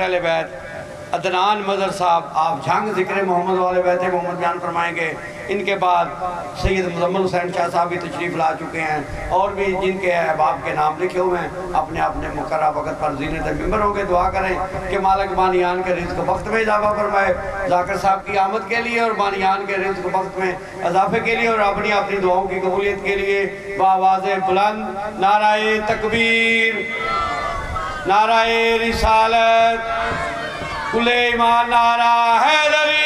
اہل بیت عدنان مظہر صاحب آپ جھنگ ذکر محمد والے بیت محمد بیان فرمائیں گے۔ ان کے بعد سید مزمل حسین شاہ صاحب بھی تشریف لا چکے ہیں اور بھی جن کے احباب کے نام لکھے ہوئے ہیں اپنے اپنے مقررہ وقت پر زینت ممبر ہوں گے۔ دعا کریں کہ مالک بانیان کے رزق وقت میں اضافہ فرمائے، ذاکر صاحب کی آمد کے لیے اور بانیان کے رزق وقت میں اضافے کے لیے اور اپنی دعاؤں کی قبولیت کے لیے بآواز بلند نعرہ تکبیر، نعرہ رسالت، کل ایمان، نعرہ حیدری۔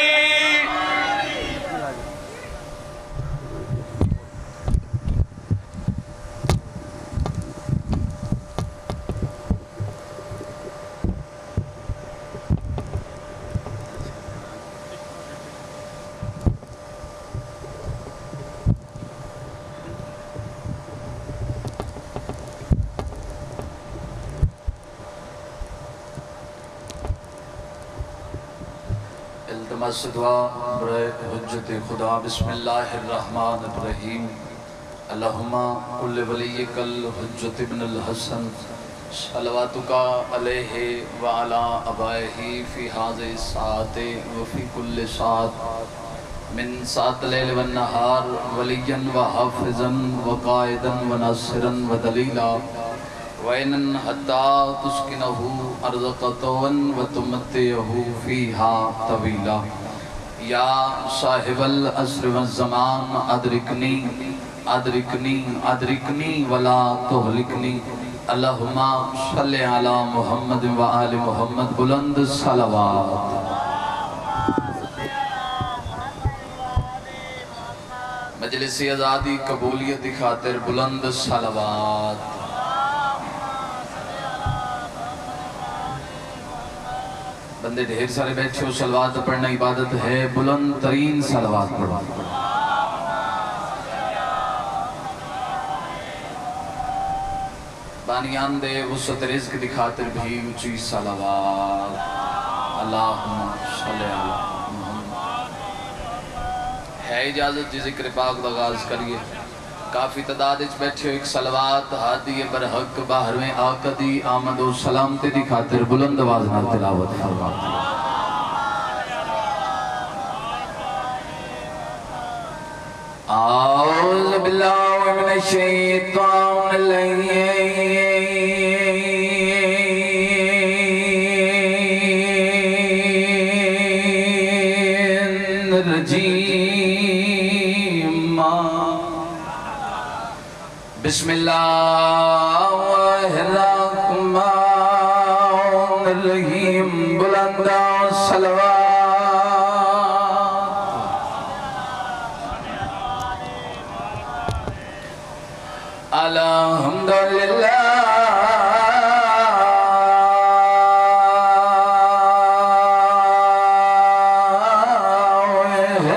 التماس دعا برائے حجت خدا۔ بسم اللہ الرحمن الرحیم۔ اللہم کل ولیک الحجت ابن الحسن صلواتک علیہ وعلا ابائہ فی حاضر الساعت وفی کل ساعت من ساعت لیل والنہار ولیا وحافظا وقائدا وناصرا ودلیلا وَإِنَّ حَتَّى تُسْكِنَهُ أَرْضَقَتَوًا وَتُمَتِّعَهُ فِيهَا طَوِيلًا۔ یا صاحب العصر والزمان ادرکنی ادرکنی ادرکنی ولا تہلکنی۔ اللہم صلی علی محمد وآل محمد۔ بلند صلوات۔ مجلس آزادی قبولیت کی خاطر بلند صلوات۔ بندے ڈھیر سارے بیٹھے ہو، صلوات پڑھنا عبادت ہے، بلند ترین صلوات پڑھو۔ بانیان دے وسط رزق دی خاطر بھی اونچی صلوات۔ اللہم صلی علی محمد۔ ہے اجازت جی ذکر پاک دا آغاز کریے۔ کافی تعداد اچ بیٹھے ہو، ایک صلوات ہادی برحق باہرویں آقا دی آمد و سلامتی دی خاطر بلند آواز نال تلاوت فرماتے ہیں۔ اعوذ باللہ من الشیطان الرجیم۔ بسم اللہ الرحمن الرحیم۔ بلند صلوات۔ الحمدللہ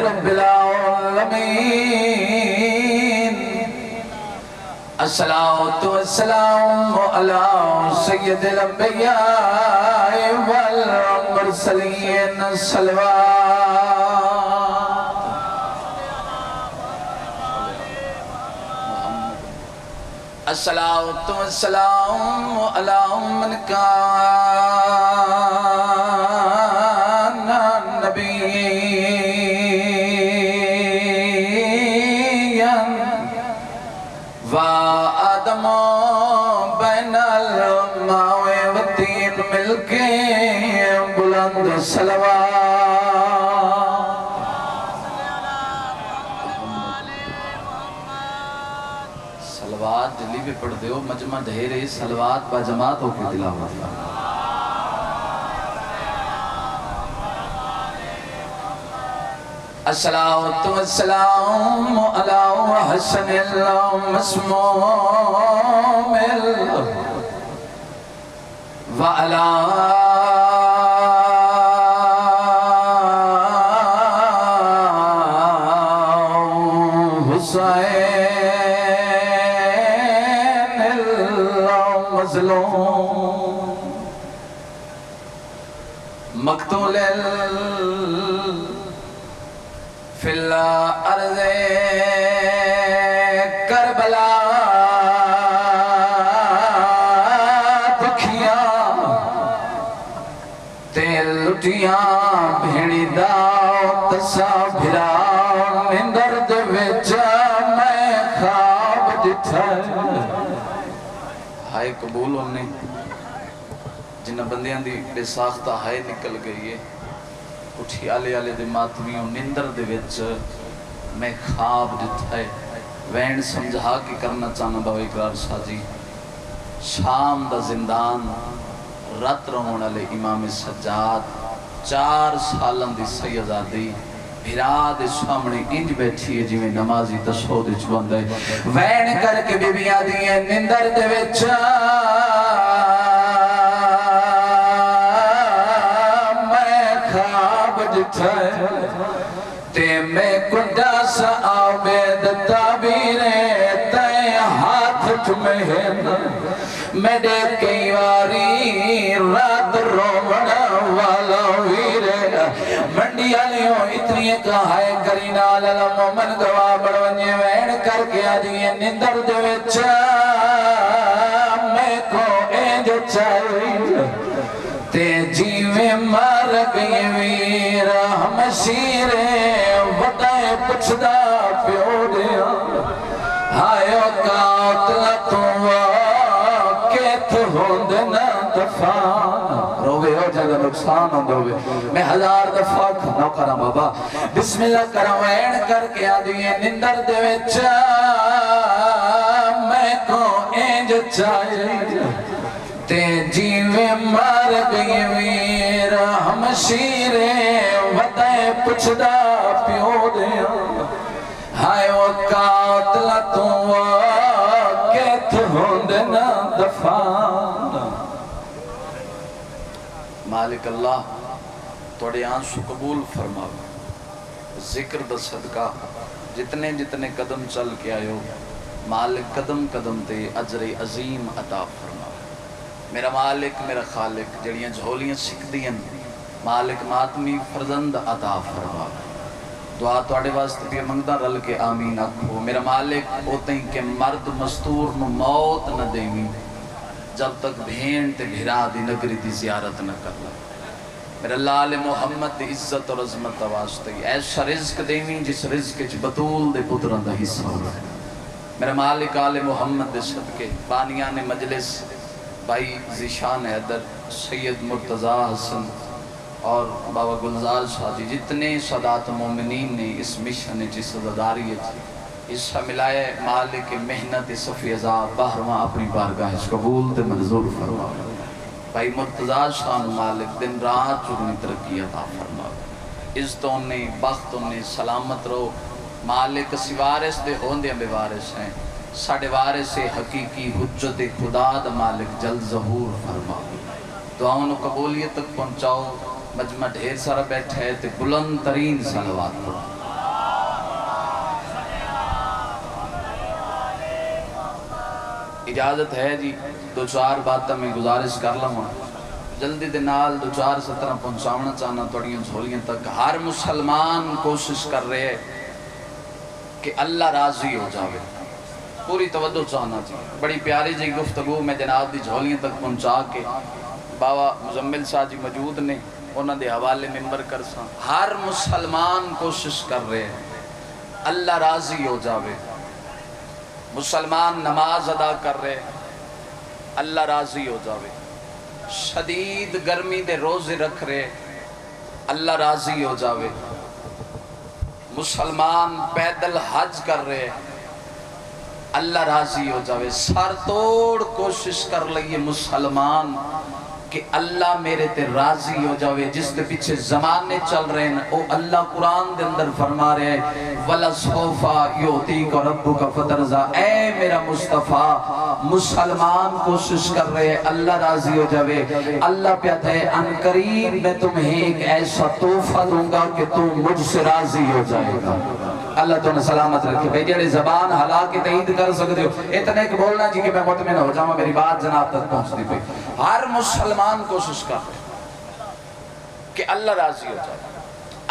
رب العالمین۔ الصلاة والسلام علی سید الانبیاء والمرسلین۔ صلوات۔ الصلاة والسلام علی من کان نبیاً وآدم بین الماء والطین مل کے بلند صلوات۔ صلوات جلی بھی پڑھ دیو، مجمع ڈھیرے صلوات با جماعت ہو کے تلاوت۔ الصلاة والسلام علی حسن المسموم وعلی حسین المظلوم مقتول فی الارض کربلا تے لٹیاں بھیڑی داؤ تسا بھراؤ نندر دے وچ میں خواب ڈٹھا ہائے قبول ہونے جنہ بندیاں دی بے ساختہ ہائے نکل گئی ہے اٹھی آلے آلے دے ماتمیوں نندر دے وچ میں خواب ڈٹھا ہے وین سمجھا کے کرنا چاہنا باو اقرار ساجی شام دا زندان رات رہون علی امام سجاد 4 سالن دی سیدادی بھرا دے سامنے انج بیٹھی ہے جی میں نمازی تشہود چبند ہے وین کر کے بی بیاں دیئے نندر دے وچا میں خواب جٹھائے تے میں کنڈا سا آبید تعبیریں تے ہاتھ تمہیں میں دے کئی واری رات رومنا والا ویرے منڈی آلیوں اتنی کہائے کرینا للا مومن گواہ بڑھونی وین کر کے آجیے نندر دے وچا میں کو اینج چاہیے تے جیوے مار گئی ویر ہم شیرے وطائے پچھدا پیو دیا ہائے قاتل تو کیت ہوندنا دفان روے ہو جگہ نقصان ہوں دوے میں 1000 دفعہ کھنو کرم بابا بسم اللہ کرم وین کر کے آدھوئے نندر دے وچا میں کو اینج چاہیے تے جیوے مار گئی ویر ہم شیرے وطائے پچھدا پیو دیا ہائے قاتل تو کیت ہوندنا دفان مالک اللہ توڑے آنسو قبول فرماؤ ذکر دا صدقہ جتنے جتنے قدم چل کے آئے ہو مالک قدم قدم تے اجر عظیم عطا فرماؤ میرا مالک میرا خالق جڑیاں جھولیاں سکھ دیاں مالک ماتمی فرزند عطا فرماؤ دعا توڑے واسطے بھی منگدہ رل کے آمین آکھو میرا مالک ہوتے ہیں کہ مرد مستور نو موت نہ دیویں جب تک بھین تے بھیرا دی نگری دی زیارت نہ کر لگ میرا لال محمد دی عزت اور عظمت واسطے ایسا رزق دیویں جس رزق چ بطول دے پتران دا حصہ ہو رہا ہے میرا مالک آل محمد دے صدقے بانیان مجلس بھائی ذیشان حیدر سید مرتضیٰ حسن اور بابا گلزار شاہ جی جتنے سادات مومنین نے اس مشن جس صداداری حصہ ملائے مالک محنت صفی عذاب بہرواں اپنی بارگاہ اس قبول تے منظور فرما بھائی مرتضیٰ شاہ مالک دن رات چکنی ترقی عطا فرما عزتوں نے بختوں نے سلامت رو مالک سی وارث دے ہوندے بے وارث ہیں ساڑھے وارث حقیقی حجت خدا دا مالک جلد ظہور فرما دعاؤں قبولیت تک پہنچاؤ مجمع ڈھیر سارا بیٹھا ہے تے بلند ترین صلوات پڑھو اجازت ہے جی 2-4 باتیں میں گزارش کر لوں جلدی دے نال 2-4 پہنچاونا چاہنا توڑیاں جھولیاں تک ہر مسلمان کوشش کر رہے ہیں کہ اللہ راضی ہو جاوے پوری توجہ چاہنا جی بڑی پیاری جی گفتگو میں جناب دی جھولیاں تک پہنچا کے بابا مزمل صاحب جی موجود نے انہوں دے حوالے ممبر کر ساں ہر مسلمان کوشش کر رہے ہیں اللہ راضی ہو جاوے مسلمان نماز ادا کر رہے اللہ راضی ہو جاوے شدید گرمی دے روزے رکھ رہے اللہ راضی ہو جاوے مسلمان پیدل حج کر رہے اللہ راضی ہو جاوے سر توڑ کوشش کر لئیے مسلمان کہ اللہ میرے تے راضی ہو جاوے جس دے پیچھے زمانے چل رہے ہیں او اللہ قرآن دے اندر فرما رہے ہیں وَلَسْخَوْفَ يُعْتِيكَ رَبُّكَ فَتَرْضَى اے میرا مصطفیٰ مسلمان کوشش کر رہے ہیں اللہ راضی ہو جاوے اللہ پیتا ہے ان قریب میں تمہیں ایک ایسا تحفہ دوں گا کہ تم مجھ سے راضی ہو جائے گا اللہ تو نے سلامت رکھے بھئی جڑے زبان حلا کے تائید کر سکتے ہو اتنے کہ بولنا جی کہ میں مطمئن ہو جاؤں میری بات جناب تک پہنچ دی پہ ہر مسلمان کوشش کر رہے کہ اللہ راضی ہو جائے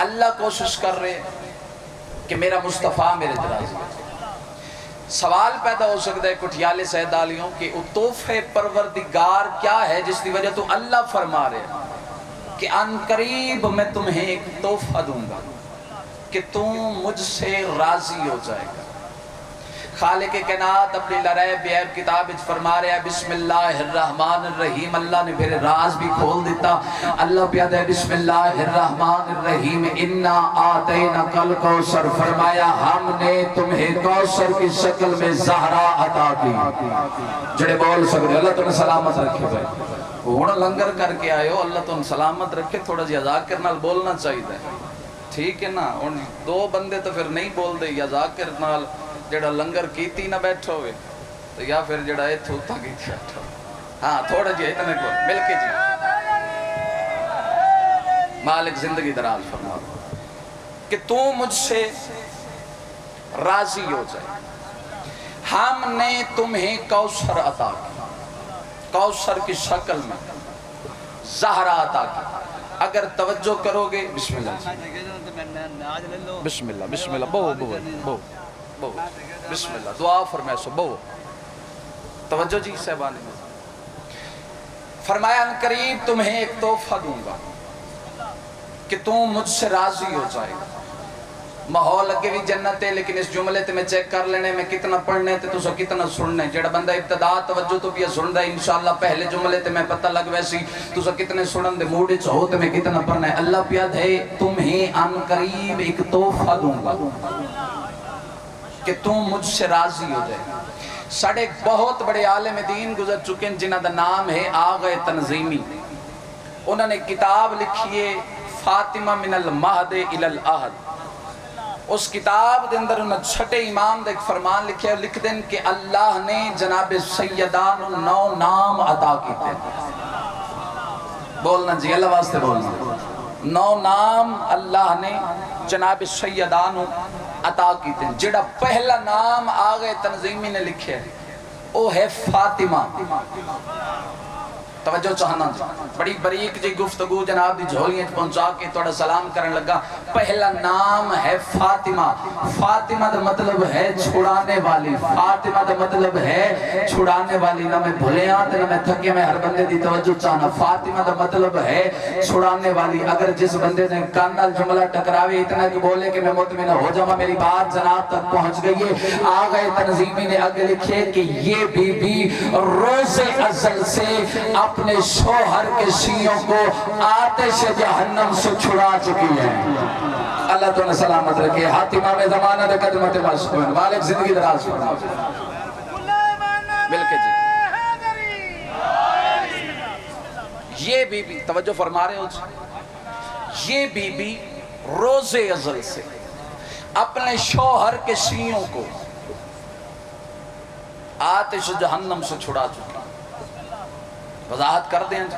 اللہ کوشش کر رہے کہ میرا مصطفیٰ میرے تے راضی ہو جائے سوال پیدا ہو سکتا ہے کٹھیالے سیدالیوں کہ تحفہ پروردگار کیا ہے جس کی وجہ تو اللہ فرما رہے کہ ان قریب میں تمہیں ایک تحفہ دوں گا کہ تم مجھ سے راضی ہو جائے گا۔ خالق کائنات اپنی لرائب بیعب کتاب اچ فرما رہا ہے بسم اللہ الرحمن الرحیم، اللہ نے پھر راز بھی کھول دیتا۔ اللہ پیادہ ہے بسم اللہ الرحمن الرحیم، انا آتیناک الکوثر، فرمایا ہم نے تمہیں کوثر کی شکل میں زہرا عطا کی۔ جڑے بول سکتے اللہ تمہیں سلامت رکھے بھائی، ہونا لنگر کر کے آئے ہو، اللہ تمہیں سلامت رکھے، تھوڑا جی ذاکر نال بولنا چاہیے، ٹھیک ہے نا؟ ان دو بندے تو پھر نہیں بول دے، یا ذاکر نال جڑا لنگر کیتی نہ بیٹھو ہوئے تو یا پھر جڑا ایتھے اتھا کیتی بیٹھو۔ ہاں تھوڑا جی اتنے کو مل کے جی مالک زندگی دراز فرما کہ تو مجھ سے راضی ہو جائے۔ ہم نے تمہیں کوثر عطا کی، کوثر کی شکل میں زہرا عطا کی۔ اگر توجہ کرو گے بسم اللہ بسم اللہ بسم اللہ بہو بہو بہو بہو بسم اللہ دعا فرمائے سو بہو توجہ جی صاحبانی میں فرمایا ان قریب تمہیں ایک تحفہ دوں گا کہ تم مجھ سے راضی ہو جائے گا۔ ماحول لگے بھی جنت ہے، لیکن اس جملے تے میں چیک کر لینے میں کتنا پڑھنے تے تو سو کتنا سننے، جڑا بندہ ابتدا توجہ تو بھی سن رہا ہے انشاءاللہ پہلے جملے تے میں پتہ لگ ویسی تو سو کتنے سنن دے موڈ وچ ہو تے میں کتنا پڑھنا ہے۔ اللہ پیاد ہے تمہیں ان قریب ایک تحفہ دوں گا کہ تم مجھ سے راضی ہو جائے۔ ساڑھے ایک بہت بڑے عالم دین گزر چکے ہیں جنہ دا نام ہے آغا تنظیمی، انہوں نے کتاب لکھی ہے فاطمہ من المہد الی الاہد۔ اس کتاب دے اندر انہوں نے چھٹے امام دا ایک فرمان لکھے اور لکھ دیں کہ اللہ نے جناب سیدان 9 نام عطا کیتے ہیں۔ بولنا جی اللہ واسطے بولنا، 9 نام اللہ نے جناب سیدان عطا کیتے ہیں۔ جڑا پہلا نام آغا تنظیمی نے لکھے وہ ہے فاطمہ۔ توجہ چاہنا جی، بڑی بریک جی گفتگو جناب دی جھولیاں پہنچا کے توڑا سلام کرنے لگا۔ پہلا نام ہے فاطمہ۔ فاطمہ دا مطلب ہے چھڑانے والی، فاطمہ دا مطلب ہے چھڑانے والی۔ نہ میں بھولیا تے نہ میں تھکے، میں ہر بندے دی توجہ چاہنا۔ فاطمہ دا مطلب ہے چھڑانے والی۔ اگر جس بندے نے کانال جملہ ٹکراوے اتنا کہ بولے کہ میں مطمئن ہو جاؤں میری بات جناب تک پہنچ گئی ہے، آغا تنظیمی نے آگے لکھے کہ یہ بی بی روز ازل سے اپنے شوہر کے سینوں کو آتش جہنم سے چھڑا چکی ہے۔ اللہ تو نے سلامت رکھے۔ حاتمہ میں زمانہ دے قدمت مشکون مالک زندگی دراز فرما مل کے جی۔ یہ بی بی توجہ فرما رہے ہو جی، یہ بی بی روز ازل سے اپنے شوہر کے سینوں کو آتش جہنم سے چھڑا چکی۔ وضاحت کر دیں جی۔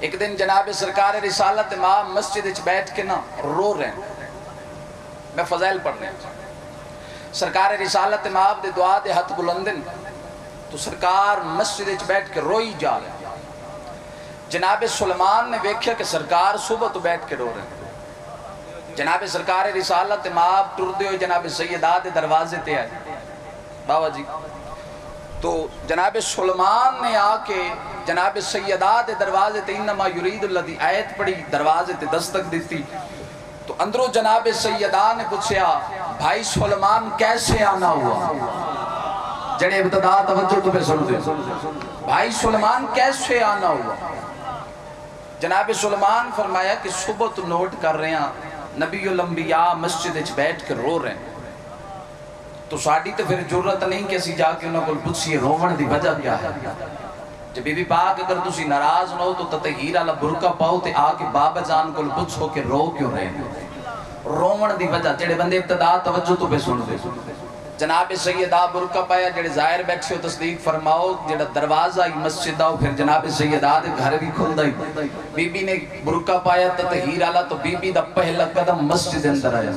ایک دن جناب سرکار رسالت امام مسجد اچ بیٹھ کے نا رو رہے ہیں، میں فضائل پڑھ رہے ہیں۔ سرکار رسالت امام دے دعا دے ہاتھ بلندن تو سرکار مسجد اچ بیٹھ کے روئی جا رہے ہیں۔ جناب سلیمان نے دیکھا کہ سرکار صبح تو بیٹھ کے رو رہے ہیں۔ جناب سرکار رسالت امام ٹردے ہوئے جناب سیدہ دے دروازے تے آئے، بابا جی تو جناب سلیمان نے آکے جناب سیدہ دے دروازے تے انما یرید الذی آیت پڑی دروازے تے دستک دیتی تو اندروں جناب سیدہ نے پوچھا بھائی سلیمان کیسے آنا ہوا؟ جڑے ابتدا توجہ تو پہ سن دے، بھائی سلیمان کیسے آنا ہوا؟ جناب سلیمان فرمایا کہ صبح تو نوٹ کر رہے ہیں نبی الانبیاء مسجد اچ بیٹھ کے رو رہے ہیں تو ساڑی تو پھر جرت نہیں کہ اسی جا کے انہوں کو پوچھئے رومن دی وجہ کیا ہے۔ جب بی بی پاک اگر تسی ناراض نہ ہو تو تطہیر علی برکہ پاؤ تے آکے بابا جان کو پوچھو کہ رو کیوں رہے ہیں؟ رومن دی وجہ جڑے بندے ابتدا توجہ تو پہ سن دے۔ جناب سیدہ برکہ پایا جڑے ظاہر بیٹھے ہو تصدیق فرماؤ جڑا دروازہ ہی مسجد آؤ پھر جناب سیدہ دے گھر بھی کھل دائی۔ بی بی نے برکہ پایا تطہیر علی تو بی بی دا پہلا قدم مسجد اندر آیا۔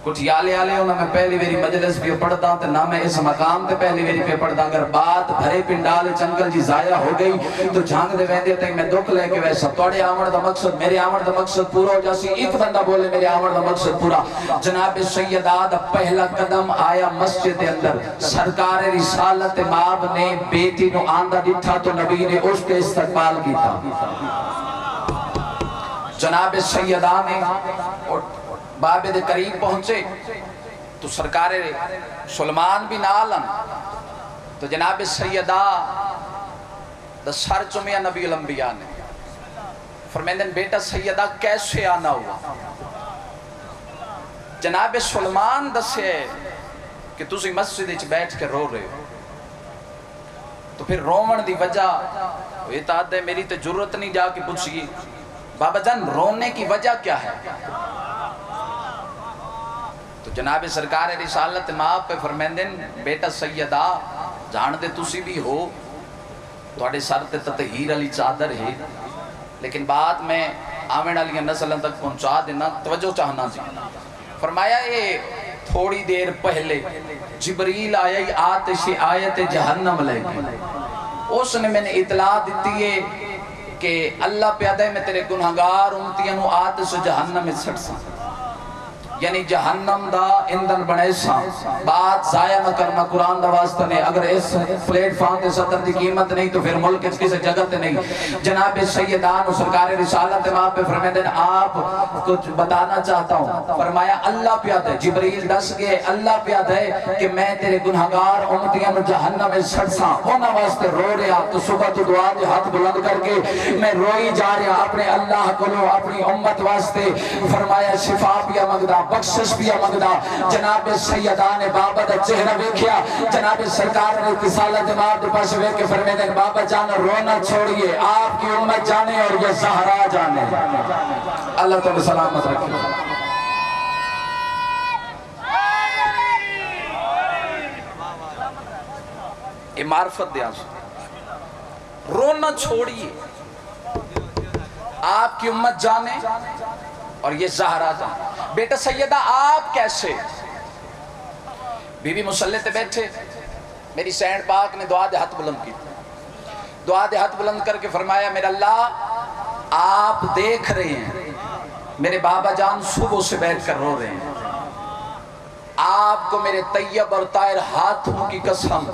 کچھ یالے آلے ہوں میں پہلی میری مجلس بھی پڑھتا ہوں نہ میں اس مقام تے پہلی میری پہ پڑھتا ہوں۔ اگر بات بھرے پنڈال چنکل جی ضائع ہو گئی تو جھانگ دے ویندے تک میں دکھ لے کے ویسا توڑے آمد دا مقصد میرے آمد دا مقصد پورا ہو جاسی۔ ایک بندہ بولے میرے آمد دا مقصد پورا۔ جناب سیدہ دا پہلا قدم آیا مسجد اندر۔ سرکار رسالت ماب نے بیٹی نو آندہ ڈٹھا تو نبی نے اس کے استقبال کی تھا۔ جناب سیدہ نے اور بابے دے قریب پہنچے تو سرکار سلمان بھی نالن تو جناب سیدہ دا سر چمیا نبی الانبیاء نے فرمیندن بیٹا سیدہ کیسے آنا ہوا؟ جناب سلمان دسے کہ تسی مسجد وچ بیٹھ کے رو رہے ہو تو پھر رومن دی وجہ یہ تاد ہے میری تے جرت نہیں جا کے پوچھئے بابا جان رونے کی وجہ کیا ہے؟ تو جناب سرکار رسالت ماں پہ فرمیندن بیٹا سیدہ جان دے تسی بھی ہو توڑے سر تے تطہیر علی چادر ہے لیکن بعد میں آمین علی نسلن تک پہنچا دینا توجہ چاہنا جی فرمایا یہ تھوڑی دیر پہلے جبریل آئی آتش آیت جہنم لے گئی اس نے میں نے اطلاع دیتی ہے کہ اللہ پیادہ میں تیرے گناہگار امتیاں نو آتش جہنم میں سٹ سا یعنی جہنم دا اندن بنے سا بات ضائع نہ کرنا قرآن دا واسطہ نے اگر اس پلیٹ فارم دے صدر دی قیمت نہیں تو پھر ملک اس کسی جگہ تے نہیں جناب سیدان و سرکار رسالت ماں پہ فرمیدن آپ کچھ بتانا چاہتا ہوں فرمایا اللہ پیاد ہے جبریل دس گئے اللہ پیاد ہے کہ میں تیرے گناہگار امتیاں نو جہنم میں سڑ سا ہونا واسطے رو رہا تو صبح تو دعا دے ہاتھ بلند کر کے میں روئی جا رہا اپنے اللہ کو اپنی امت واسطے فرمایا شفا پیا مگدہ بخشش بھی مگدا جناب سیدہ نے بابا دا چہرہ ویکھیا جناب سرکار نے اتصالت امام دے پاس ویکھ کے فرمیدن بابا جان رونا چھوڑیے آپ کی امت جانے اور یہ زہرا جانے اللہ تعالی سلامت رکھے یہ معرفت دیا رونا چھوڑیے آپ کی امت جانے اور یہ زہرا جانے بیٹا سیدہ آپ کیسے بی بی مسلح تے بیٹھے میری سینڈ پاک نے دعا دے ہاتھ بلند کی دعا دے ہاتھ بلند کر کے فرمایا میرا اللہ آپ دیکھ رہے ہیں میرے بابا جان صبح سے بیٹھ کر رو رہے ہیں آپ کو میرے طیب اور طاہر ہاتھوں کی قسم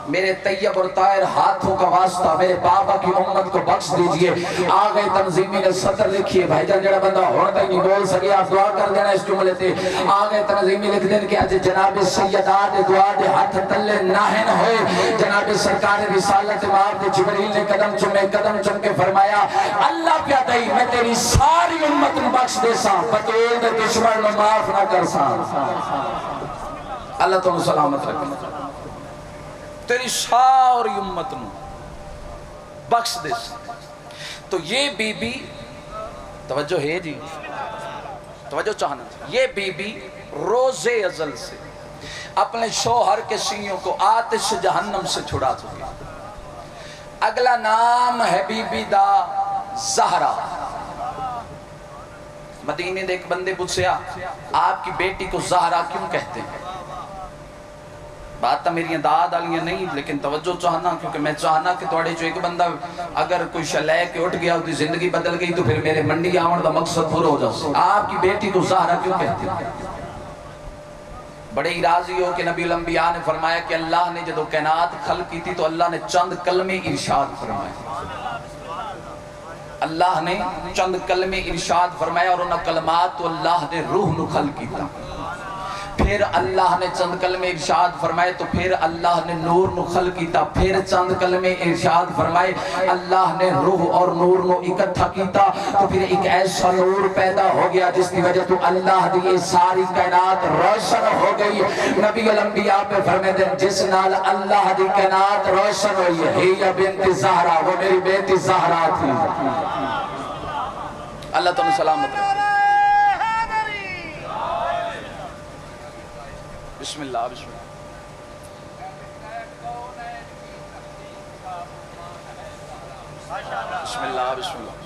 میرے طیب اور طاہر ہاتھوں کا واسطہ میرے بابا کی امت کو بخش دیجئے آگئے تنظیمی نے سطر لکھیے بھائی جان جڑا بندہ ہوتا ہی نہیں بول سکے آپ دعا کر دینا اس جملے تے آگئے تنظیمی لکھ دین کہ آج جناب سیدہ دے دعا دے ہاتھ تلے ناہن ہوئے جناب سرکار رسالت مار دے جبریل نے قدم چم کے فرمایا اللہ پیا دائی میں تیری ساری امت نے بخش دے سا بطول دے دشمن نے معاف نہ کر سا اللہ تو سلامت رکھنا تیری ساری امت نو بخش دے تو یہ بی بی توجہ ہے جی توجہ چاہنا یہ بی بی روز ازل سے اپنے شوہر کے سینوں کو آتش جہنم سے چھڑا چکی اگلا نام ہے بی بی دا زہرا مدینے دے ایک بندے پوچھیا آپ کی بیٹی کو زہرا کیوں کہتے ہیں بات تا میری داد آلیاں نہیں لیکن توجہ چاہنا کیونکہ میں چاہنا کہ توڑے جو ایک بندہ اگر کوئی شلے کے اٹھ گیا ہوتی زندگی بدل گئی تو پھر میرے منڈی آمن دا مقصد پورا ہو جاتا آپ کی بیٹی کو زہرا کیوں کہتے ہیں بڑے ہی راضی ہو کہ نبی الانبیاء نے فرمایا کہ اللہ نے جدو کائنات خلق کی تھی تو اللہ نے چند کلمے ارشاد فرمائے اللہ نے چند کلمے ارشاد فرمایا اور انہا کلمات تو اللہ نے روح نو خلق کی تھا پھر اللہ نے چند کلمے ارشاد فرمائے تو پھر اللہ نے نور نو خلق کیتا پھر چند کلمے ارشاد فرمائے اللہ نے روح اور نور نو اکٹھا کیتا تو پھر ایک ایسا نور پیدا ہو گیا جس کی وجہ تو اللہ دی ساری کائنات روشن ہو گئی نبی الانبیاء پہ فرمیدے جس نال اللہ دی کائنات روشن ہوئی ہے یا بنت زہرا وہ میری بیٹی زہرا تھی اللہ تعالیٰ سلامت رکھے بسم اللہ بسم اللہ بسم اللہ بسم اللہ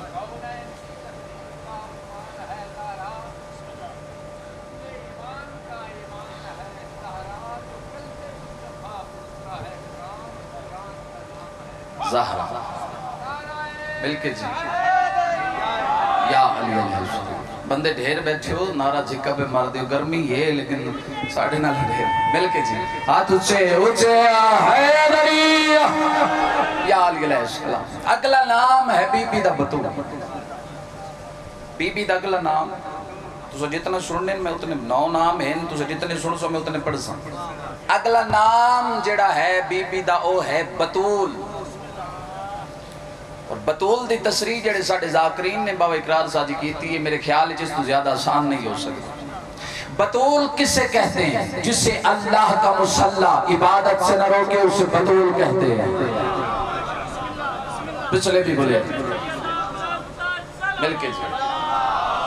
زہرا ملکے جی یا علی علیہ بندے ڈھیر بیٹھے ہو نعرہ جھکا پہ مار دیو گرمی یہ لیکن ساڑھے نہ لڑے مل کے جی ہاتھ اچھے حیدری یا علیہ السلام اگلا نام ہے بی بی دا بطول بی بی دا اگلا نام تو جتنے سننے میں اتنے 9 نام ہیں، تو جتنے سن سو میں اتنے پڑھ سا. اگلا نام جڑا ہے بی بی دا او ہے بطول. اور بطول دی تصریح جڑے ساڑھے ذاکرین نے بابا اقرار سازی کی تھی، یہ میرے خیال جس تو زیادہ آسان نہیں ہو سکتا. بطول کسے کہتے ہیں؟ جسے اللہ کا مصلی عبادت سے نہ روکے اسے بطول کہتے ہیں. پچھلے بھی بولے مل کے جی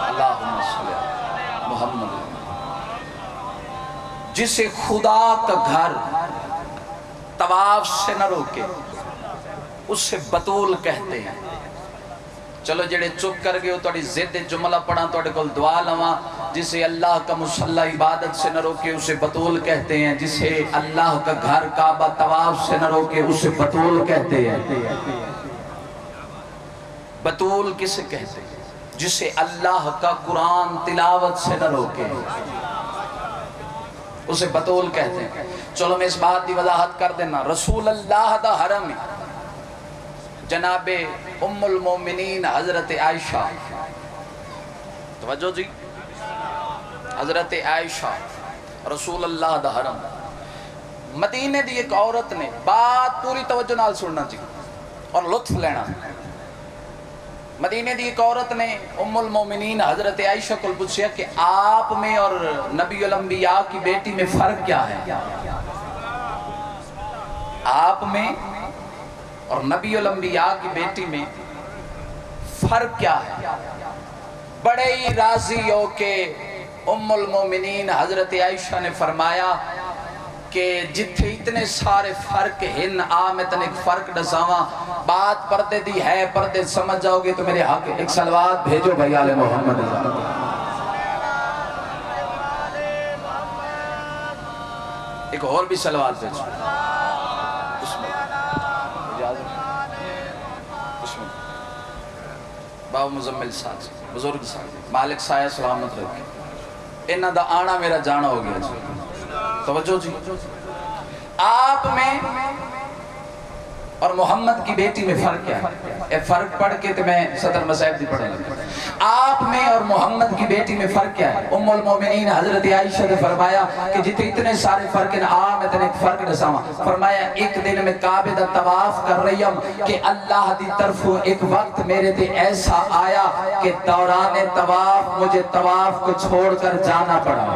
اللہم صلی اللہ محمد. جسے خدا کا گھر طواف سے نہ روکے اسے بطول کہتے ہیں. چلو جڑے چپ کر گئے ہو توڑی زد جملہ پڑھا توڑے کل دعا لواں. جسے اللہ کا مصلی عبادت سے نہ روکے اسے بطول کہتے ہیں. جسے اللہ کا گھر کعبہ طواف سے نہ روکے اسے بطول کہتے ہیں. بطول کسے کہتے ہیں؟ جسے اللہ کا قرآن تلاوت سے نہ روکے اسے بطول کہتے ہیں. چلو میں اس بات دی وضاحت کر دینا. رسول اللہ دا حرم جناب ام المومنین حضرت عائشہ، توجہ جی، حضرت عائشہ رسول اللہ دا حرم. مدینے دی ایک عورت نے بات پوری توجہ نال سننا جی اور لطف لینا. مدینے دی ایک عورت نے ام المومنین حضرت عائشہ کو پوچھا کہ آپ میں اور نبی الانبیاء کی بیٹی میں فرق کیا ہے؟ آپ میں اور نبی الانبیاء کی بیٹی میں فرق کیا ہے؟ بڑے ہی راضی ہو کے ام المومنین حضرت عائشہ نے فرمایا کہ جتھے اتنے سارے فرق ہیں آ میں تن ایک فرق ڈساواں. بات پردے دی ہے، پردے سمجھ جاؤ گے تو میرے حق ایک صلوات بھیجو بھائی آل محمد. ایک اور بھی صلوات بھیجو. بابا مزمل صاحب بزرگ صاحب مالک سایہ سلامت رکھے. انہاں دا آنا میرا جانا ہو گیا جی. توجہ جی. آپ میں اور محمد کی بیٹی میں فرق کیا ہے؟ اے فرق پڑھ کے تو میں صدر مسائب دی پڑھنے لگا. آپ میں اور محمد کی بیٹی میں فرق کیا ہے؟ ام المومنین حضرت عائشہ نے فرمایا کہ جتنے اتنے سارے فرق ہیں آ میں تن ایک فرق نساواں. فرمایا ایک دن میں کعبے دا طواف کر رہی ہوں کہ اللہ دی طرف ایک وقت میرے تے ایسا آیا کہ دوران طواف مجھے طواف کو چھوڑ کر جانا پڑا.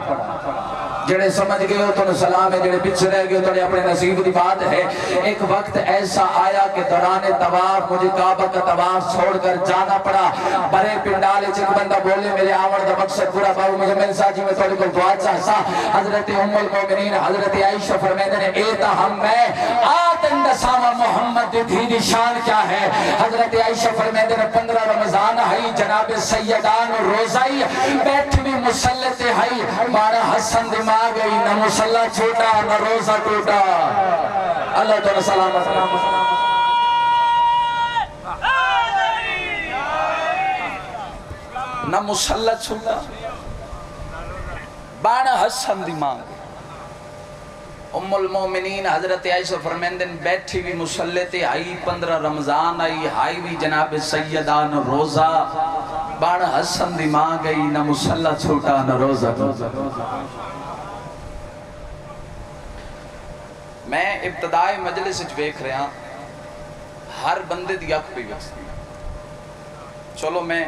جڑے سمجھ گئے ہو تو سلام ہے، جڑے پچھے رہ گئے ہو تو اپنے نصیب کی بات ہے. ایک وقت ایسا آیا کہ دوران طواف مجھے کعبہ کا طواف چھوڑ کر جانا پڑا. بڑے پنڈالے چک بندہ بولے میرے آمر دا مقصد پورا. بابو مزمل ساجی میں تھوڑے کو دعا چاہسا. حضرت ام المومنین حضرت عائشہ فرمیدے نے ایتا ہم میں آتن دساما محمد دھی دی شان کیا ہے؟ حضرت عائشہ فرمیدے نے 15 رمضان ہائی جناب سیدان روزائی بیٹھ میں مسلط ہائی. مارا حسن دماغ گئی نہ مسلح چھوٹا نہ روزہ ٹوٹا. اللہ تعالیٰ سلامت. نہ مسلح چھوٹا بانا حسن دماغ. ام المومنین حضرت عائشہ فرمیندن بیٹھی بھی مسلح آئی 15 رمضان آئی ہائی بھی جناب سیدان روزہ بانا حسن دماغ گئی نہ مسلح چھوٹا نہ روزہ ٹوٹا. میں ابتدائی مجلس ویکھ رہا ہر بندے دی اکھ پہ ویکھتی. چلو میں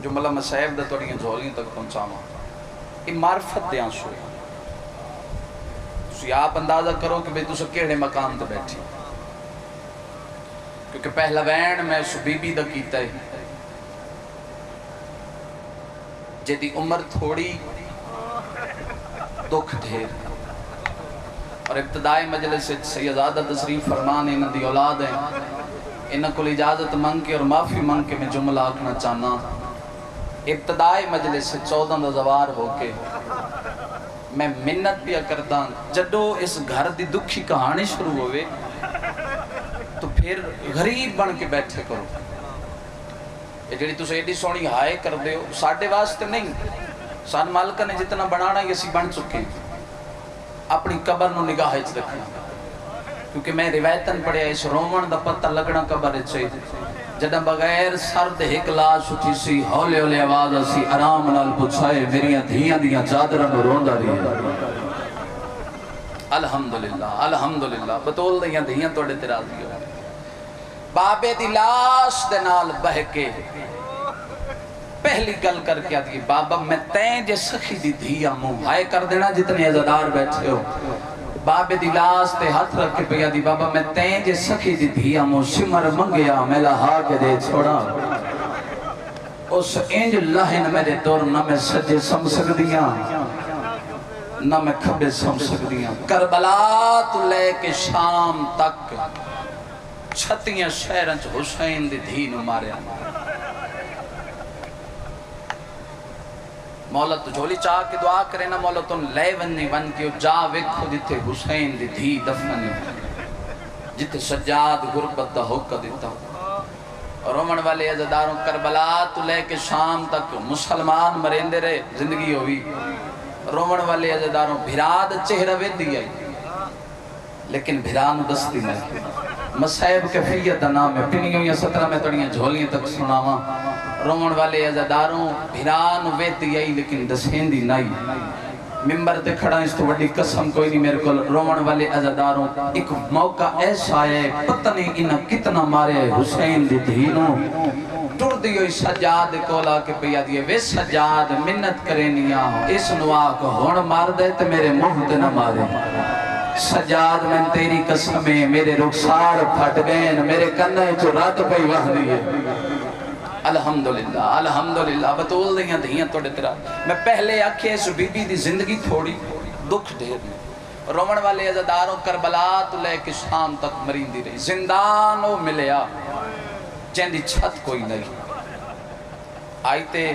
جملہ مسائب دا توڑیاں جھولیاں تک پہنچاواں. یہ معرفت دے آنسو ہے. تسی آپ اندازہ کرو کہ بھئی تسا کیڑے مقام تے بیٹھی. کیونکہ پہلا وین میں اس بی بی دا کیتا ہے جدی عمر تھوڑی دکھ دھیر. اور ابتدائی مجلس سیدزادہ تشریف فرمان انہاں دی اولاد ہیں. انہاں کو اجازت مانگ کے اور معافی مانگ کے میں جملہ آکھنا چاہنا. ابتدائی مجلس سے 14 نزوار ہو کے میں منت پیا کردان جدو اس گھر دی دکھی کہانی شروع ہوئے تو پھر غریب بن کے بیٹھے کرو. یہ جڑی تو سے ایڈی سونی ہائے کر دے ہو ساڑھے واسطے نہیں. سان مالکہ نے جتنا بنانا یہ سی بن چکے. اپنی قبر نو نگاہ اچھ رکھنا. کیونکہ میں روایتاً پڑھیا اس رومن دا پتہ لگنا قبر اچھے جدہ بغیر سرد ایک لاش اٹھی سی ہولے ہولے آواز اسی آرام نال پچھائے میریاں دھیاں دیاں چادرن روندہ رہی ہے الحمدللہ الحمدللہ بطول دیاں دھیاں توڑے ترازی ہو بابے دی لاش دے نال بہ کے پہلی گل کر کے آتی بابا میں تین جے سخی دی دھیا موں ہائے کر دینا جتنے عزدار بیٹھے ہو بابے دی لاش تے ہاتھ رکھ کے پیا دی بابا میں تین جے سخی دی دھیا موں سمر منگیا میں لہا کے دے چھوڑا اس انج لہن میرے دور نہ میں سجے سم سکدیاں نہ میں کھبے سم سکدیاں کربلا تو لے کے شام تک چھتیاں شہرنچ حسین دی دھی نو مارے مولا تو جھولی چاہ کے دعا کرے نا مولا تو لے ونی ون کیو جا وکھو جتے حسین دی دھی دفنی جتے سجاد غربت دا حق دیتا رومن والے عزداروں کربلا تو لے کے شام تک مسلمان مرندے رہے زندگی ہوئی رومن والے عزداروں بھراد چہرہ وید دی آئی لیکن بھران دستی نہیں مسائب کفیت نام ہے پنیوں یا 17 میں توڑیاں جھولیاں تک سناواں رومن والے عزداروں بھران وید دی آئی لیکن دسین دی نہیں ممبر تے کھڑا اس تو وڈی قسم کوئی نہیں میرے کو رومن والے عزداروں ایک موقع ایسا ہے پتہ نہیں انہاں کتنا مارے حسین دی دھینوں ٹر دی ہوئی سجاد کولا کے پیا دیئے وے سجاد منت کرینیاں اس نوا کو ہون مار دے تے میرے منہ تے نہ مارے سجاد میں تیری قسمیں میرے رخسار پھٹ گئے میرے کننے جو رات پہ وح دیئے الحمدللہ الحمدللہ بطول دیاں دھیاں توڑے تیرا میں پہلے آکھے اس بی بی دی زندگی تھوڑی دکھ دیر میں رومن والے عزداروں کربلا تو لے کے شام تک مرین دی رہی زندانوں ملیا جیندی چھت کوئی نہیں آئی تے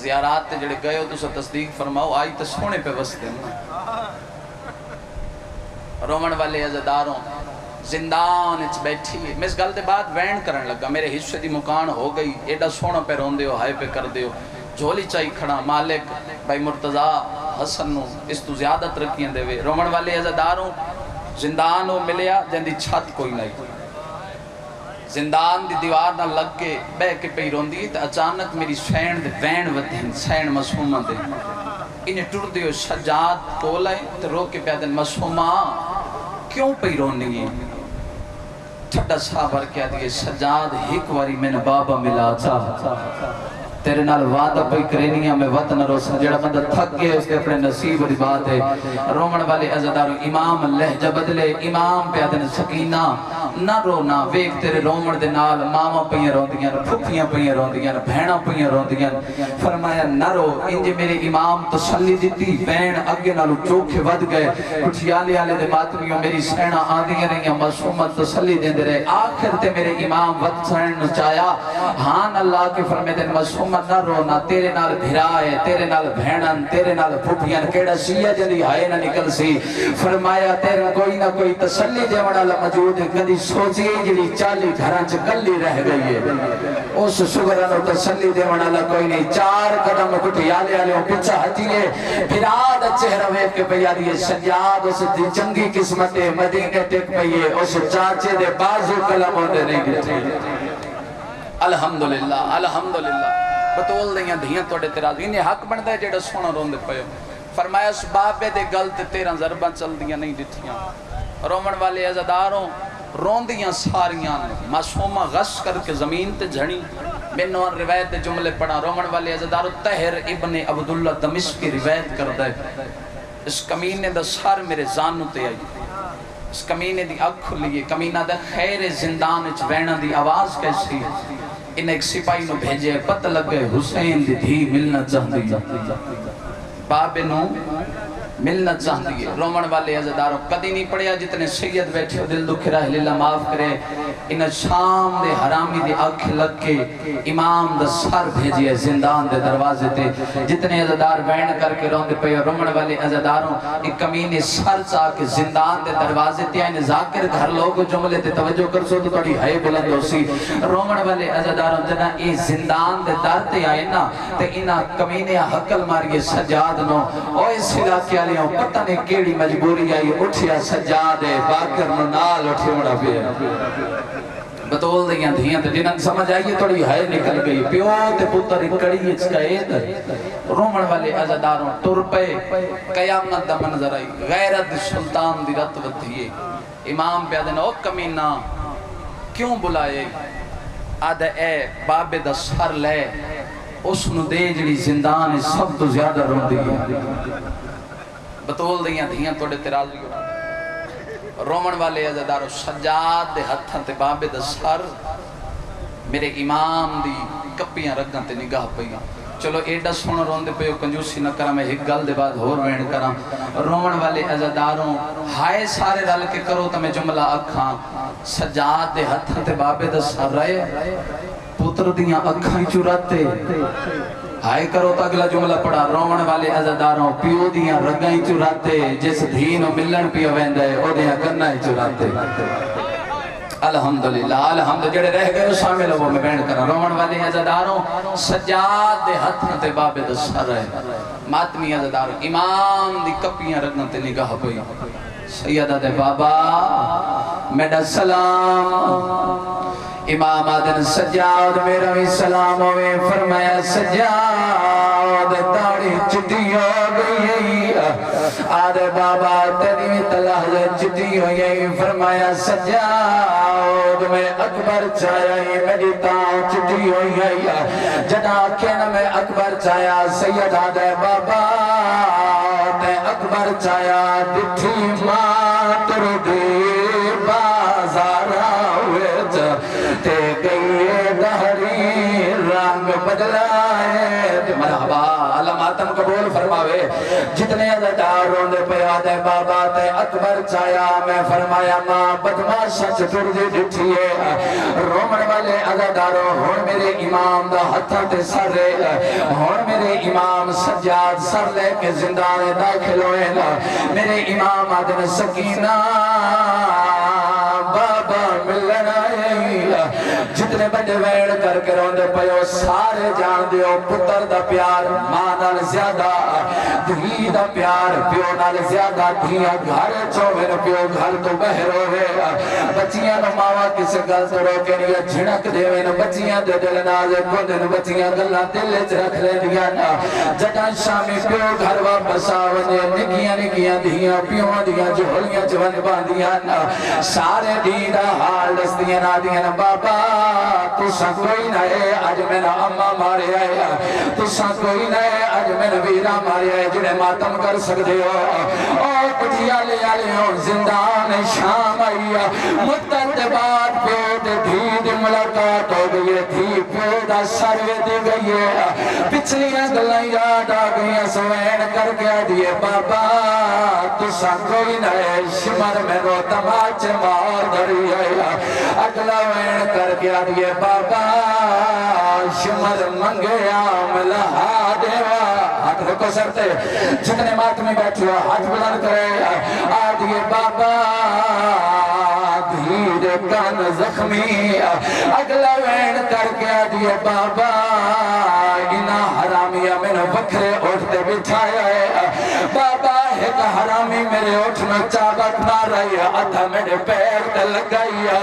زیارات تے جڑے گئے ہو تو سا تصدیق فرماؤ آئی تے سونے پہ وستے رومن والے عزداروں زندان اچ بیٹھی میں اس گل دے بعد وین کرن لگا میرے حصے دی مکان ہو گئی ایڈا سونا پہ رون دیو ہائے پہ کر دیو جھولی چاہی کھڑا مالک بھائی مرتضیٰ حسن نو اس تو زیادہ ترکیاں دے وے رومن والے عزداروں زندان ہو ملیا جن دی چھت کوئی نہیں زندان دی دیوار نہ لگ کے بے کے پہ رون دی تو اچانک میری سین دے وین ودین سین مسومہ دے انہیں ٹر دیو سجاد کولائے تو رو کے پیادن مسومہ کیوں پہ رونی ہے ٹھٹا صحابر کیا دیئے سجاد ایک واری میں نے بابا ملا تھا تیرے نال وعدہ پہ کرینیاں میں وطن روسا جڑا بندہ تھک گئے اس کے اپنے نصیب دی بات ہے رومن والے عزداروں امام لہجہ بدلے امام پہ آدن سکینہ نہ رونا ویک تیرے رومن دے نال ماما پہیاں روندیاں پھوپیاں پہیاں روندیاں بھینہ پہیاں روندیاں فرمایا نہ رو انجے میرے امام تسلی دیتی بین اگے نالو چوکھے ود گئے کچھ یالے آلے دے ماتمیوں میری سینہ آدھیاں رہیاں مسومت تسلی دیں دے رہے آخر تے میرے امام ود سین چایا ہاں اللہ کے فرمے دن مسومت نہ رونا تیرے نال بھرائے تیرے نال بھینن تیرے نال پھوپیاں کیڑا سیہ جلی ہائے نہ نکل سی فرمایا تیرے کوئی نہ کوئی تسلی دے وڑا موجود ہے کدی سوچی جلی 40 گھراں چ کلی رہ گئی ہے اس شگرانو تسلی دے وڑا کوئی نہیں 4 قدم کٹ یالے آلیوں پیچھا ہٹیے بھراد چہرہ ویکھ کے پیا دیے سجاد اس دی چنگی قسمت مدینے ٹک پئیے اس چاچے دے بازو کلم ہوندے نہیں گئے الحمدللہ الحمدللہ بطول دیاں دھیاں توڑے تیراز انہیں حق بندہ ہے جیڑا سونا روندے پئے فرمایا اس بابے دے گلت 13 ضربہ چل دیاں نہیں دتیاں رومن والے عزداروں روندیاں ساریاں معصومہ غش کر کے زمین تے جھڑی میں نوان روایت دے جملے پڑھا رومن والے عزداروں طہر ابن عبداللہ دمشق کی روایت کر دے اس کمینے دا سار میرے زانو تے آئی اس کمینے دی اکھ کھلیے کمینہ دا خیر زندان اچ وینا دی آواز کیسی انہیں ایک سپاہی نو بھیجے پتہ لگ گئے حسین دی دھی ملنا چاہتی بابے نو ملنا چاہتی ہے رومن والے عزداروں کدی نہیں پڑیا جتنے سید بیٹھے ہو دل دکھ رہا اللہ معاف کرے انہیں شام دے حرامی دے آنکھ لگ کے امام دا سر بھیجئے زندان دے دروازے تے جتنے عزدار وین کر کے روندے پہ رومن والے عزداروں ایک کمینے سر چاہ کے زندان دے دروازے تے انہیں ذاکر گھر لوگ جملے تے توجہ کر سو تو تڑی ہائے بلند ہو سی رومن والے عزداروں جنہ ای زندان دے در تے آئے نا تے انہا کمینے حقل ماریے سجاد نو اوہ اس علاقے پتہ نہیں کیڑی مجبوری آئی اٹھیا سجاد باکر نو نال اٹھی مڑا پیا بطول دیاں دھیاں تے جنہاں سمجھ آئیے تھوڑی ہائے نکل گئی پیو تے پتر اکڑی اچکائید رومن والے عزداروں ٹر پے قیامت دا منظر آئی غیرت سلطان دی رتبت دیئے امام پہ آدھے او کمینہ کیوں بلائے آدھے اے بابے دا سر لے اس نو دے جڑی زندان سب تو زیادہ رون دی بطول دیاں دھیاں توڑے ترازی ہونا رومن والے عزدارو سجاد دے ہتھاں تے بابے دا سر میرے امام دی کپیاں رگاں تے نگاہ پئیاں چلو ایڈا سونا رون دے پہ کنجوسی نہ کرا میں ایک گل دے بعد ہور وین کرا رومن والے عزداروں ہائے سارے رل کے کرو تا میں جملہ اکھاں سجاد دے ہتھاں تے بابے دا سر رہے پتر دیاں اکھاں چراتے ہائے کرو تا اگلا جملہ پڑا رومن والے عزداروں پیو دیاں رگائیں چراتے جس دھینو ملن پیو ویندے او دیاں کنائیں چراتے الحمدللہ الحمدللہ جڑے رہ گئے شامل ہو میں بیان کرا رومن والے عزداروں سجاد دے ہتھاں تے بابے دا سر ہے ماتمی عزداروں امام دی کپیاں رگن تے نگاہ پئی سیدہ دے بابا میڈا سلام امام آدن سجاد میرا بھی سلام ہوئے فرمایا سجاد داڑی چٹی ہو گئی آدھے بابا تیری بھی تلہجہ چٹی ہو گئی فرمایا سجاد میں اکبر چاہیا میری تاں چٹی ہو گئی جنا کہنا میں اکبر چاہیا سید آدھے بابا تے اکبر چاہیا دٹھی ماں تر دی بازارہ ہوئے تے گئیے دہری رنگ بدلائے مرحبا اللہ ماتم قبول فرماوے جتنے عزدار روندے پہ آدھے بابا تے اکبر چاہیا میں فرمایا ماں بدماشا چطور دی ڈٹھیے رومن والے عزداروں ہون میرے امام دا ہتھا تے سر رے ہون میرے امام سجاد سر لے کے زندان داخل ہوئے میرے امام آدھن سکینہ بابا ملن آئے جتنے بڑے ویڑ کر کے روندے پہو سارے جان دیو پتر دا پیار ماں نال زیادہ دھی دا پیار پیو نال زیادہ دھیاں گھر چوہر پیو گھر تو بہر ہوئے بچیاں نو ماوا کس گل تو روکے نیا جھنک دیوے نو بچیاں دے دل نازے کھوندے نو بچیاں گلہ دل چ رکھ لے دیا نا جٹان شامی پیو گھر واپس آونے نکیاں نکیاں دھیاں پیو دیاں جھولیاں چون باندیاں نا سارے دیدہ حال دستیاں نا دیاں نا بابا تو سا کوئی نئے آج میں نا اممہ مارے آیا تو سا کوئی نئے آج میں نا ویرہ مارے آئے جنہیں ماتم کر سکتے ہو اور کچھ آلے آلے ہوں زندان شام آئیا مدت بعد پیوٹ دھید ملاقات ہو گئی دھی پیوٹا سروے دے گئی پچھلیاں گلائیں یاد آ گئی سوین کر کے دیئے بابا تو سا کوئی نئے شمر میں رو تماچ مار دھری آیا اگلا وین کر کے دیئے بابا شمر منگیا ملہا دیوا ہاتھ رکو سرتے جتنے مات میں بیٹھے ہو ہاتھ بلند کرے آدھیے بابا دھیر کان زخمی اگلا وین کر کے آدھیے بابا انہا حرامیہ میں نے وکھرے اٹھتے بٹھایا ہے بابا ایک حرامی میرے اٹھنا چابک مار رہی ہے ادھا میرے پیر تے لگائی ہے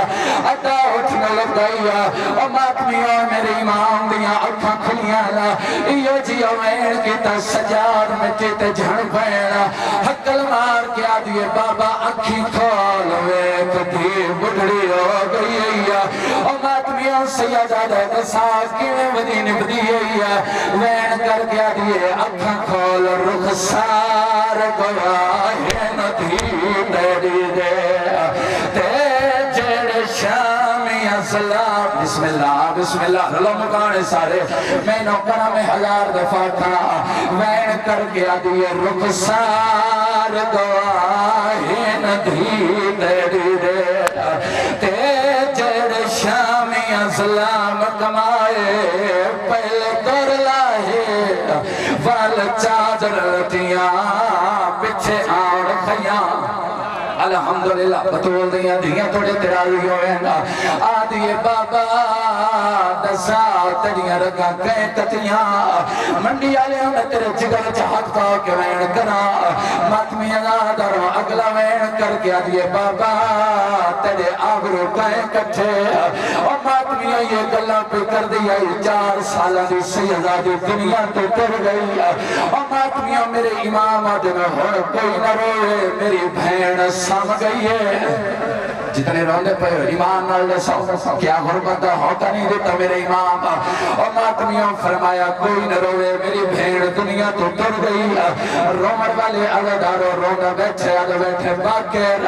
ادھا اٹھنا لگائی ہے اور ماتمی اور میرے امام دیا اکھاں کھلیاں نا ایو جی اوین کی تا سجاد مٹی تے جھڑ پہنا حقل مار کے آدھیے بابا اکھی کھول ویک دی بڑھڑی ہو گئی ہے اور ماتمی اور سیادہ دے ساس کی میں ودین بدی ہے وین کر کے آدھیے اکھاں کھول رخسار گواہ ندھی تیری دے تے جڑ شامی اسلام بسم اللہ رلو مکانے سارے میں نوکرہ میں ہزار دفعہ کھا وین کر کے آدھیے رخسار گواہ ندھی تیری دے تے جڑ شامی اسلام کمائے پہلے کر لاہے وال چادر لٹیاں پچھے آڑ خیاں الحمدللہ بطول دیاں دیاں توڑے ترائی ہوئے نا آدھیے بابا دسات تیریاں رگاں کہیں کتیاں منڈی والے میں تیرے جگر چہت پا کے وین کرا ماتمی ازاداروں اگلا وین کر کے آدھیے بابا تیرے آبرو کہیں کٹھے اور ماتمیوں یہ گلہ پہ کر دیا 4 سالہ دی سیدادی دنیا تو ٹر گئی اور ماتمیوں میرے امام آدھے ہون کوئی نہ روئے میری بھین سام گئی ہے جتنے روندے پہ ایمان نال سو کیا غربت ہوتا نہیں دیتا میرے امام اور ماتمیوں فرمایا کوئی نہ روئے میری بھین دنیا تو ٹر گئی رومر والے علیداروں رونا بیٹھے باکر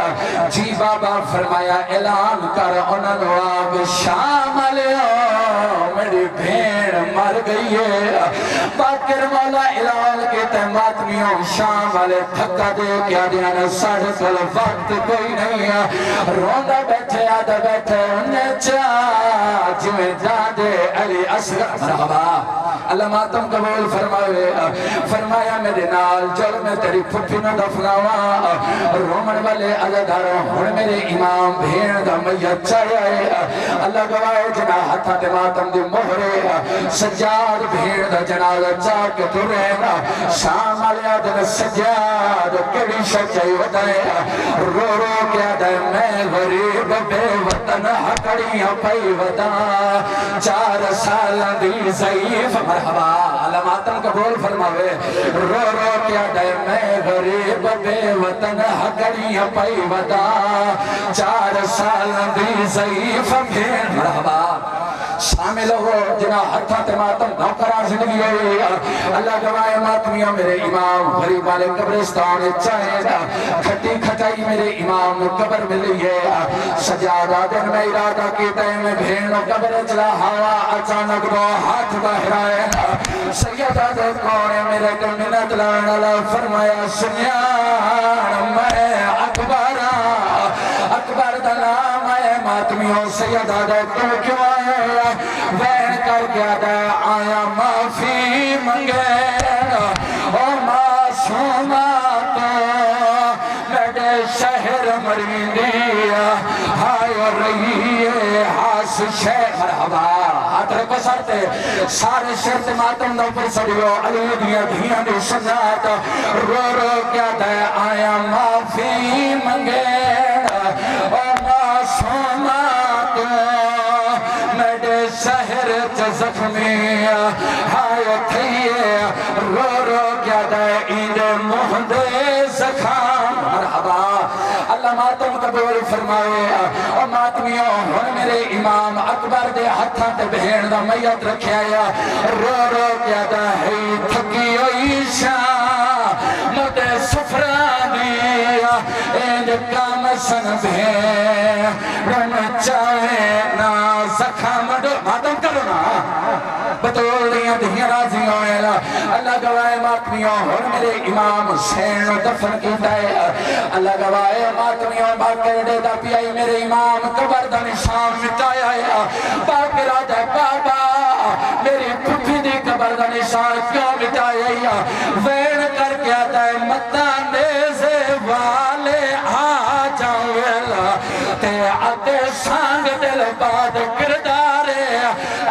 جی بابا فرمایا اعلان کر انہوں آگ شام لیو میری بھین مر گئی ہے باکر مولا اعلان کے ماتمیوں شام والے تھکا دے کیا دیانا ساڑھے کل وقت کوئی نہیں ہے روندہ بیٹھے آدھا بیٹھے انہیں چاہ جویں دادے علی اصغر مرحبا اللہ ماتم قبول فرمایا میرے نال جل میں تیری پھپی نہ دفناوا رومن والے علیداروں ہن میرے امام بھین دا میت چاہیا ہے اللہ گواہ جنا ہتھاں تے ماتم دی مہرے سجاد بھین دا جنازہ چاہ کے ترے شام والے دن سجاد کیڑی شچائی ودائے رو رو کیا دے میں غریب بے وطن ہکڑیاں پئی ودا 4 سال دی ضعیف مرحبا اللہ ماتم قبول فرماوے رو رو کیا دے میں غریب بے وطن ہکڑیاں پئی ودا 4 سال دی ضعیف بھین مرحبا شامل ہو جنا ہتھاں تے ماتم نوکران زندگی ہوئی اللہ گواہ ماتمیاں میرے امام غریب والے قبرستان چاہے کھٹی کھٹائی میرے امام قبر ملی ہے سجادہ دن میں ارادہ کیتا ہے میں بھینوں قبر چلا ہوا اچانک دو ہاتھ بہرائے سیدہ دے کونے میرے کو منت لان اللہ فرمایا سنیان میں اکبر دا نام ہے ماتمیوں سیدہ دے تو کیوں آئے وین کر گیا دے آیا معافی منگے او معصومات میرے شہر مریندی ہائے رہی ہے ہاس شہر مرحبا ہاتھ رکھو سرتے سارے شرط ماتم دو پر سڑیو علی دیا دھیاں دی سنات رو رو کیا دے آیا معافی منگے او معصومات میرے شہر زخمی ہائے تھئیے رو رو کیا دے عید مہدے زخام مرحبا اللہ ماتم قبول فرمائے اور ماتمیوں ہن میرے امام اکبر دے ہتھاں تے بہن دا میت رکھیا یا رو رو کیا دے ہے تھکی ہوئی شاہ مدے سفران دیا اینج کام سن بہن رن چاہے نا زخم ڈو ماتم کرو نا بطول دیاں دہیاں راضی ہوئے اللہ گواہ ماتمیوں ہن میرے امام حسین دفن کیتا ہے اللہ گواہ ماتمیوں باکر دے دا پیائی میرے امام قبر دا نشان مٹایا ہے باکر آدھے بابا میری پھپی دی قبر دا نشان کیوں مٹایا ہے وین کر کے آدھے متان نیزے والے آ جاؤں تے آدھے سانگ دل باد کردارے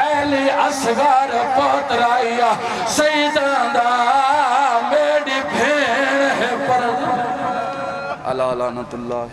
ایلی اصغر پوترائیا سیدان دا میری بھین ہے پر اللہ لعنت اللہ